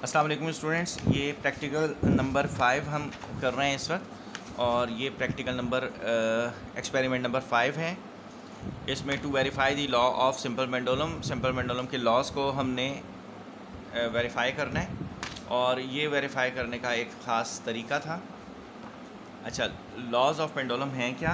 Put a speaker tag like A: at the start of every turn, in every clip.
A: अस्सलाम वालेकुम स्टूडेंट्स, ये प्रैक्टिकल नंबर 5 हम कर रहे हैं इस वक्त। और ये प्रैक्टिकल नंबर एक्सपेरिमेंट नंबर 5 है। इसमें to verify the law of simple pendulum के लॉज को हमने वेरीफाई करना है। और ये वेरीफाई करने का एक ख़ास तरीका था। अच्छा, लॉज ऑफ पेंडुलम हैं क्या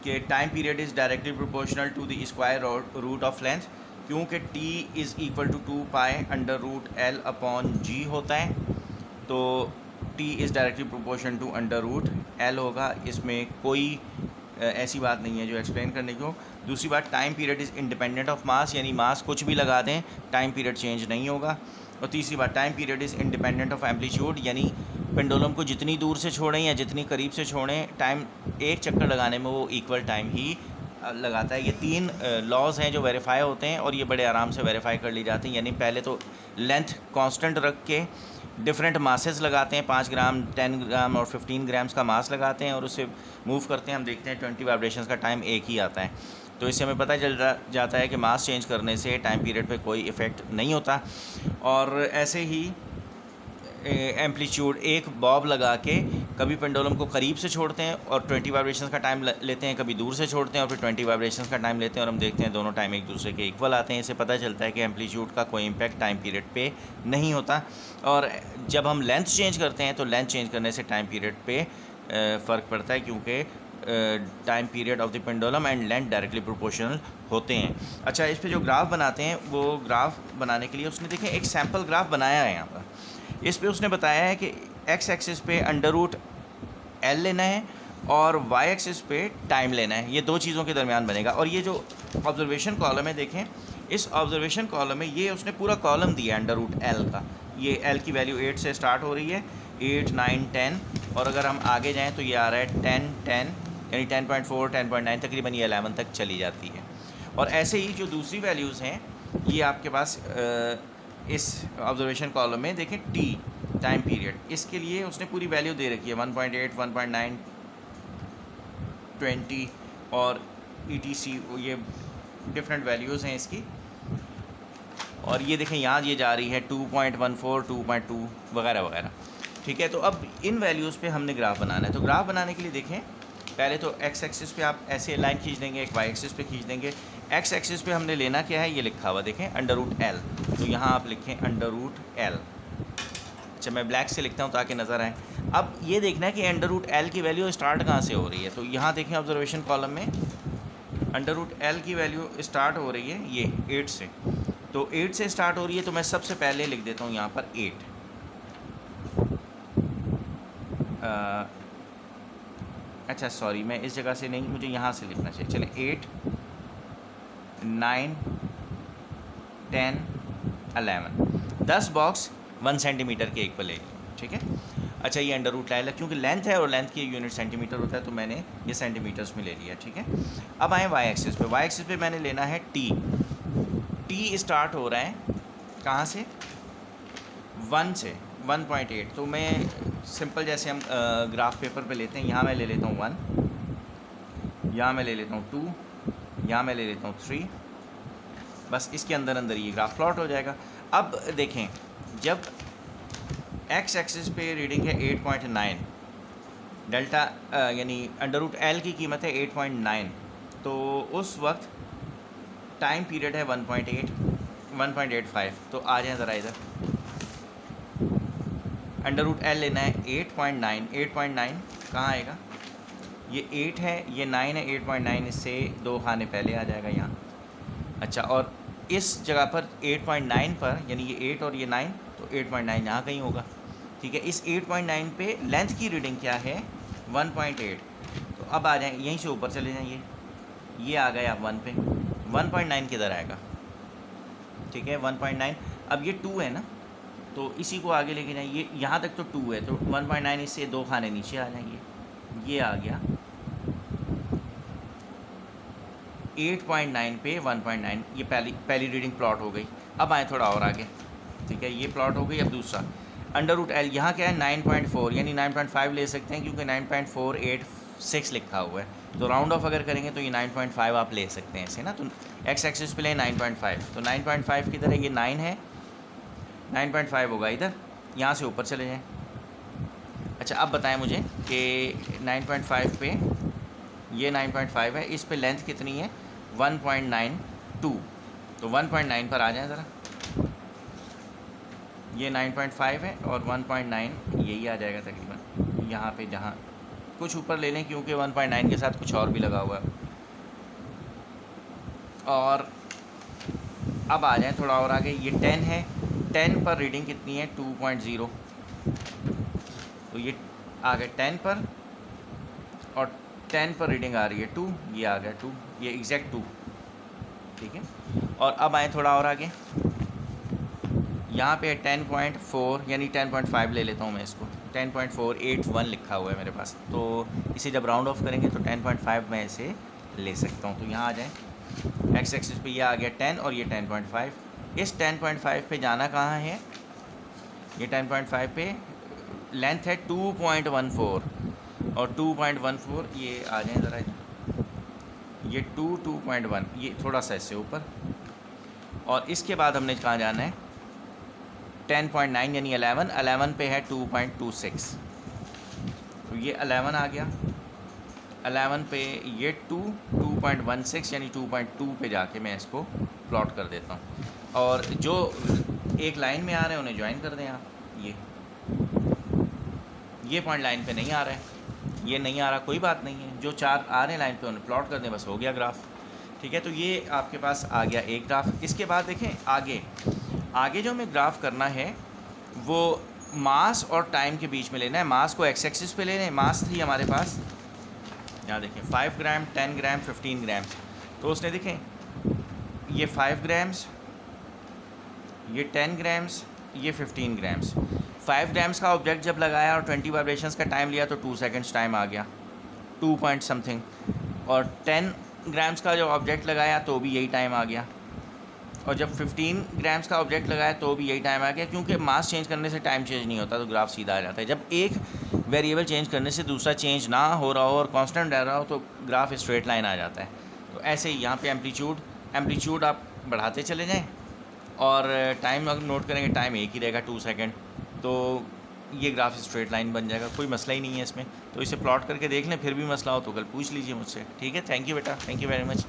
A: कि time period is directly proportional to the square root of length, क्योंकि t is equal to 2 pi under root L upon G होता है। तो t is directly proportional to under root L होगा। इसमें कोई ऐसी बात नहीं है जो एक्सप्लेन करने की हो। दूसरी बात, time period is independent of mass, यानी मास कुछ भी लगा दें टाइम पीरियड चेंज नहीं होगा। और तीसरी बात, time period is independent of amplitude, यानी पेंडुलम को जितनी दूर से छोड़ें या जितनी करीब से छोड़ें, टाइम एक चक्कर लगाने में वो इक्वल टाइम ही लगाता है। ये तीन लॉज हैं जो वेरीफाई होते हैं और ये बड़े आराम से वेरीफाई कर ली जाती हैं। यानी पहले तो लेंथ कांस्टेंट रख के डिफरेंट मासेस लगाते हैं, 5 ग्राम 10 ग्राम और 15 ग्राम्स का मास लगाते हैं और उससे मूव करते हैं। हम देखते हैं 20 वाइब्रेशंस का टाइम एक ही आता है। तो इससे हमें पता चल जाता है कि मास चेंज करने से टाइम पीरियड पे कोई इफ़ेक्ट नहीं होता। और ऐसे ही एम्पलीट्यूड एक बॉब लगा के कभी पेंडुलम को करीब से छोड़ते हैं और 20 वाइब्रेशंस का टाइम लेते हैं, कभी दूर से छोड़ते हैं और फिर 20 वाइब्रेशंस का टाइम लेते हैं, और हम देखते हैं दोनों टाइम एक दूसरे के इक्वल आते हैं। इससे पता चलता है कि एम्पलीट्यूड का कोई इम्पैक्ट टाइम पीरियड पे नहीं होता। और जब हम लेंथ चेंज करते हैं तो लेंथ चेंज करने से टाइम पीरियड पे फ़र्क पड़ता है, क्योंकि time period of the pendulum and length directly proportional होते हैं। अच्छा, इस पे जो ग्राफ बनाते हैं, वो ग्राफ बनाने के लिए उसने देखें एक सैम्पल ग्राफ बनाया है यहाँ पर। इस पे उसने बताया है कि एक्स एक्सिस पे अंडर रूट L लेना है और वाई एक्सिस पे टाइम लेना है। ये दो चीज़ों के दरमियान बनेगा। और ये जो ऑब्जर्वेशन कॉलम है, देखें इस ऑब्जर्वेशन कॉलम में ये उसने पूरा कॉलम दिया है अंडर रूट L का। ये L की वैल्यू 8 से स्टार्ट हो रही है, 8, 9, 10, और अगर हम आगे जाएँ तो ये आ रहा है 10, 10, यानी 10.4, 10.9, तकरीबन ये 11 तक चली जाती है। और ऐसे ही जो दूसरी वैल्यूज़ हैं, ये आपके पास इस ऑब्जर्वेशन कॉलम में देखें t टाइम पीरियड, इसके लिए उसने पूरी वैल्यू दे रखी है 1.8, 1.9, 20 और etc। ये डिफरेंट वैल्यूज़ हैं इसकी। और ये देखें यहाँ ये जा रही है 2.14, 2.2 वगैरह वगैरह। ठीक है, तो अब इन वैल्यूज़ पे हमने ग्राफ बनाना है। तो ग्राफ बनाने के लिए देखें, पहले तो एक्स एक्सिस पे आप ऐसे लाइन खींच देंगे, एक वाई एक्सिस पे खींच देंगे। एक्स एक्सिस पे हमने लेना क्या है, ये लिखा हुआ देखें अंडर रूट L। तो यहाँ आप लिखें अंडर रूट L। अच्छा, मैं ब्लैक से लिखता हूँ ताकि नज़र आए। अब ये देखना है कि अंडर रूट L की वैल्यू स्टार्ट कहाँ से हो रही है। तो यहाँ देखें ऑब्जर्वेशन कॉलम में अंडर रूट L की वैल्यू स्टार्ट हो रही है ये 8 से। तो 8 से स्टार्ट हो रही है, तो मैं सबसे पहले लिख देता हूँ यहाँ पर 8। अच्छा सॉरी, मैं इस जगह से नहीं, मुझे यहाँ से लिखना चाहिए। चले 8, 9, 10, 11, 10 बॉक्स 1 सेंटीमीटर के इक्वल है। ठीक है। अच्छा, ये अंडर रूट L है, क्योंकि लेंथ है और लेंथ की यूनिट सेंटीमीटर होता है, तो मैंने ये सेंटीमीटर्स में ले लिया। ठीक है। अब आए वाई एक्सिस पे। वाई एक्सिस पे मैंने लेना है t स्टार्ट हो रहा है कहाँ से, 1 से, 1.8। तो मैं सिंपल जैसे हम ग्राफ पेपर पे लेते हैं, यहाँ मैं ले लेता हूँ 1, यहाँ मैं ले लेता हूँ 2, यहाँ मैं ले लेता हूँ 3। बस इसके अंदर अंदर ये ग्राफ प्लॉट हो जाएगा। अब देखें, जब एक्स एक्सिस पे रीडिंग है 8.9, डेल्टा यानी अंडर रूट L की कीमत है 8.9, तो उस वक्त टाइम पीरियड है 1.8, 1.85। तो आ जाए ज़रा इधर, अंडर रूट L लेना है 8.9, 8.9 कहाँ आएगा, ये 8 है, ये 9 है, 8.9 इससे 2 खाने पहले आ जाएगा यहाँ। अच्छा, और इस जगह पर 8.9 पर, यानी ये 8 और ये 9, तो 8.9 यहाँ कहीं होगा। ठीक है। इस 8.9 पे लेंथ की रीडिंग क्या है, 1.8। तो अब आ जाए, यहीं से ऊपर चले जाइए, ये आ गए आप 1 पे। 1.9 किधर आएगा, ठीक है 1.9। अब ये 2 है ना, तो इसी को आगे लेके जाइए, यहाँ तक तो 2 है, तो 1.9 इससे 2 खाने नीचे आ जाएंगे, ये आ गया 8.9 पे 1.9। ये पहली रीडिंग प्लॉट हो गई। अब आए थोड़ा और आगे, ठीक है, ये प्लॉट हो गई। अब दूसरा अंडर रूट L, यहाँ क्या है 9.4, यानी 9.5 ले सकते हैं, क्योंकि 9.486 लिखा हुआ है। तो राउंड ऑफ अगर करेंगे तो ये 9.5 आप ले सकते हैं ऐसे ना। तो एक्स एक्सिस पे लें 9.5, तो 9.5 किधर है, ये 9 है, 9.5 होगा इधर, यहाँ से ऊपर चले जाएं। अच्छा अब बताएं मुझे कि 9.5 पे, ये 9.5 है, इस पे लेंथ कितनी है 1.92, तो 1.9 पर आ जाएं ज़रा। ये 9.5 है और 1.9 यही आ जाएगा तकरीबन यहाँ पे, जहाँ कुछ ऊपर ले लें क्योंकि 1.9 के साथ कुछ और भी लगा हुआ है। और अब आ जाएं थोड़ा और आगे, ये 10 है, 10 पर रीडिंग कितनी है 2.0, तो ये आ गए 10 पर, और 10 पर रीडिंग आ रही है 2, ये आ गया 2, ये एग्जैक्ट 2, ठीक है। और अब आए थोड़ा और आगे, यहाँ पे 10.4 यानी 10.5 ले लेता हूँ मैं इसको, 10.481 लिखा हुआ है मेरे पास, तो इसे जब राउंड ऑफ करेंगे तो 10.5 मैं इसे ले सकता हूँ। तो यहाँ आ जाए, एक्स एक्सिस पे ये आ गया 10 और ये 10.5। इस 10.5 पे जाना कहाँ है, ये 10.5 पे लेंथ है 2.14, और 2.14 ये आ जाए ज़रा, ये 2.1, ये थोड़ा सा इससे ऊपर। और इसके बाद हमने कहाँ जाना है 10.9 यानी 11 पे है 2.26, तो ये 11 आ गया। 11 पे ये 2.16 यानी 2.2 पे जाके मैं इसको प्लॉट कर देता हूँ। और जो एक लाइन में आ रहे हैं उन्हें ज्वाइन कर दें आप। ये पॉइंट लाइन पे नहीं आ रहा है, ये नहीं आ रहा, कोई बात नहीं है, जो चार आ रहे हैं लाइन पे उन्हें प्लॉट कर दें, बस हो गया ग्राफ। ठीक है, तो ये आपके पास आ गया एक ग्राफ। इसके बाद देखें आगे जो हमें ग्राफ करना है वो मास और टाइम के बीच में लेना है। मास को एक्स एक्सिस पे ले लें, मास थी हमारे पास, यहाँ देखें 5 ग्राम, 10 ग्राम, 15 ग्राम, तो उसने देखें ये 5 ग्राम्स, ये 10 ग्राम्स, ये 15 ग्राम्स। 5 ग्राम्स का ऑब्जेक्ट जब लगाया और 20 वाइब्रेशंस का टाइम लिया तो 2 सेकंड्स टाइम आ गया, 2 पॉइंट समथिंग। और 10 ग्राम्स का जो ऑब्जेक्ट लगाया तो भी यही टाइम आ गया, और जब 15 ग्राम्स का ऑब्जेक्ट लगाया तो भी यही टाइम आ गया, क्योंकि मास चेंज करने से टाइम चेंज नहीं होता, तो ग्राफ सीधा आ जाता है। जब एक वेरिएबल चेंज करने से दूसरा चेंज ना हो रहा हो और कांस्टेंट रह रहा हो तो ग्राफ स्ट्रेट लाइन आ जाता है। तो ऐसे ही यहाँ पे एम्पलीट्यूड आप बढ़ाते चले जाएं, और टाइम अगर नोट करेंगे टाइम एक ही रहेगा 2 सेकेंड, तो ये ग्राफ स्ट्रेट लाइन बन जाएगा, कोई मसला ही नहीं है इसमें। तो इसे प्लॉट करके देख लें, फिर भी मसला हो तो कल पूछ लीजिए मुझसे। ठीक है, थैंक यू बेटा, थैंक यू वेरी मच।